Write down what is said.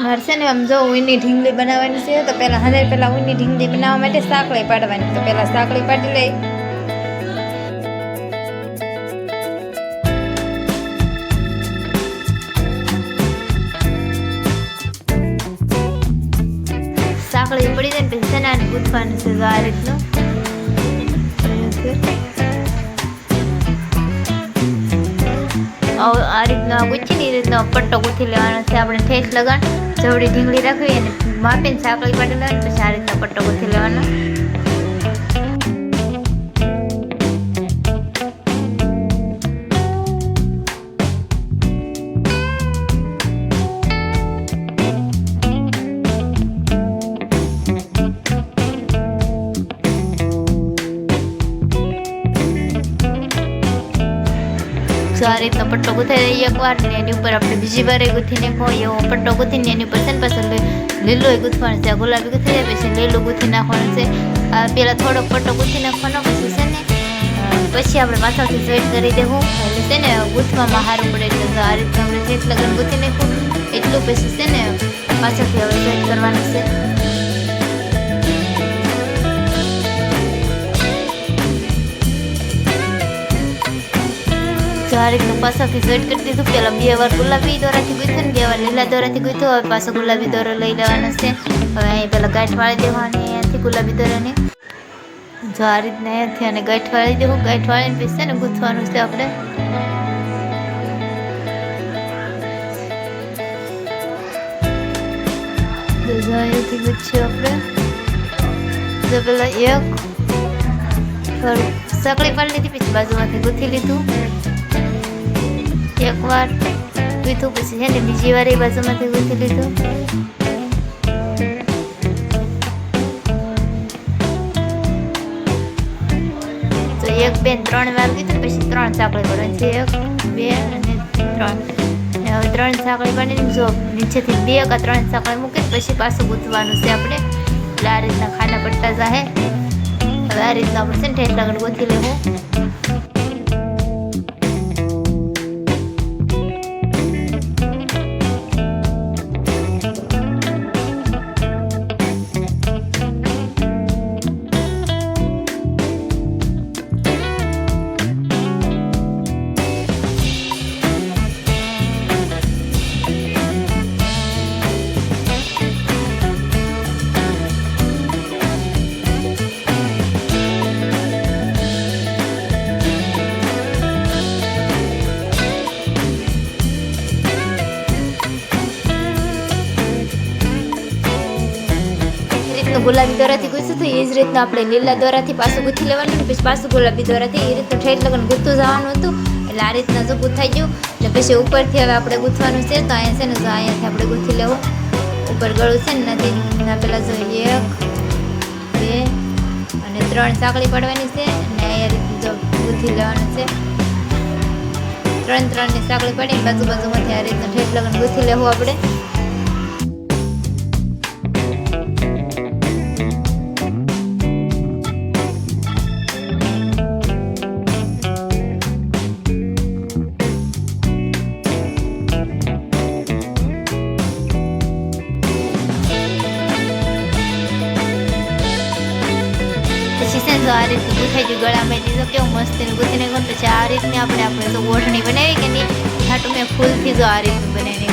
મારે છે ને આમ જો ઊની ઢીંગલી બનાવવાની છે તો પહેલાં હારે પહેલાં ઊની ઢીંગલી બનાવવા માટે સાંકળી પાડવાની. તો પહેલાં સાંકળી પાડી લઈ. સાંકળી પડી જાય ને પછી સનાને ગૂંથવાનું છે આ રીતનું. આ રીતનો ગૂંથી એ રીતનો પટ્ટો ગૂંથી લેવાનો છે. આપણે ઠેસ લગાડ જવડી ઢીંગળી રાખવી અને માપીને સાંકળી પાડી લેવાની. પછી આ રીતનો પટ્ટો ગૂંથી લેવાનો. આ રીતનો પટ્ટો ગૂંથાઈ જાય એકવાર ને એની ઉપર આપણે બીજી વાર ગૂંથી નાખો એવો પટ્ટો ગૂંથીને એની ઉપર છે ને પાછું લીલું ગૂંથવાનું છે. ગુલાબી ગૂંથી જાય પછી લીલું ગૂંથી નાખવાનું છે. પહેલાં થોડોક પટ્ટો ગૂંથી નાખવાનો પછી છે ને પછી આપણે પાછળથી જોઈન્ટ કરી દેવું એટલે છે ને ગૂંથવામાં સારું પડે. એટલે આ રીતના આપણે ઠેઠ લગન ગૂંથી નાખવું એટલું પછી છે ને પાછળથી હવે જોઈન્ટ કરવાનું છે. આ રીતનું પાછળથી જોઈન્ટ કરી દીધું. પહેલાં 2 વાર ગુલાબી દોરાથી ગૂંથ્યું ને 2 વાર લીલા દોરાથી ગૂંથ્યું. હવે પાછો ગુલાબી દોરો લઈ લેવાનો છે. હવે અહીં પહેલાં ગાંઠ વાળી દેવાની અહીંયાથી ગુલાબી દોરાની. જો આ રીતના અહીંયાથી અને ગાંઠ વાળી દેવું. ગાંઠ વાળીને પછી છે ને ગૂંથવાનું છે આપણે. અહીંયાથી ગૂંથ્યું આપણે. જો પહેલાં એક સાંકળી પાડી લીધી પછી બાજુમાંથી ગૂંથી લીધું. એકવાર ગૂંથું પછી છે ને બીજી વાર એ બાજુમાંથી ગૂંથી લીધું. તો 1 2 3 વાર ગૂંથું પછી 3 સાંકળી પાડવાની છે. 1 2 અને 3. હવે 3 સાંકળી પાડીને જો નીચેથી 2 કે 3 સાંકળી મૂકીને પછી પાછું ગૂંથવાનું છે આપણે. એટલે આ રીતના ખાના પડતા જાહે. હવે આ રીતના આપણે છે ને ઠેઠ લગન ગૂંથી લેવું. ગુલાબી દોરાથી ગૂંથ્યું તો એ જ રીતના આપણે લીલા દોરાથી પાછું ગૂંથી લેવાનું ને પછી પાછું ગુલાબી દોરાથી એ રીતનું ઠેઠ લગન ગૂંથતું જવાનું હતું. એટલે આ રીતના જો ગૂંથાઈ ગયું એટલે પછી ઉપરથી હવે આપણે ગૂંથવાનું છે. તો અહીંયા છે ને જો અહીંયાથી આપણે ગૂંથી લેવું. ઉપર ગળું છે ને નથી પહેલાં જો 1 2 અને 3 સાંકળી પાડવાની છે. અને અહીંયા રીતે જો ગૂંથી લેવાનું છે. 3 ની સાંકળી પાડીને બાજુમાંથી આ રીતનું ઠેઠ લગન ગૂંથી લેવું આપણે. આ રીતનું ગૂંથાઈ ગયું ગળામાં. જો કેવું મસ્ત ગૂંથીને ગયું પછી આ રીતની આપણે તો ઓઢણી બનાવી કે નહીં છાટું મેં ફૂલથી જો આ રીતનું બનાવીને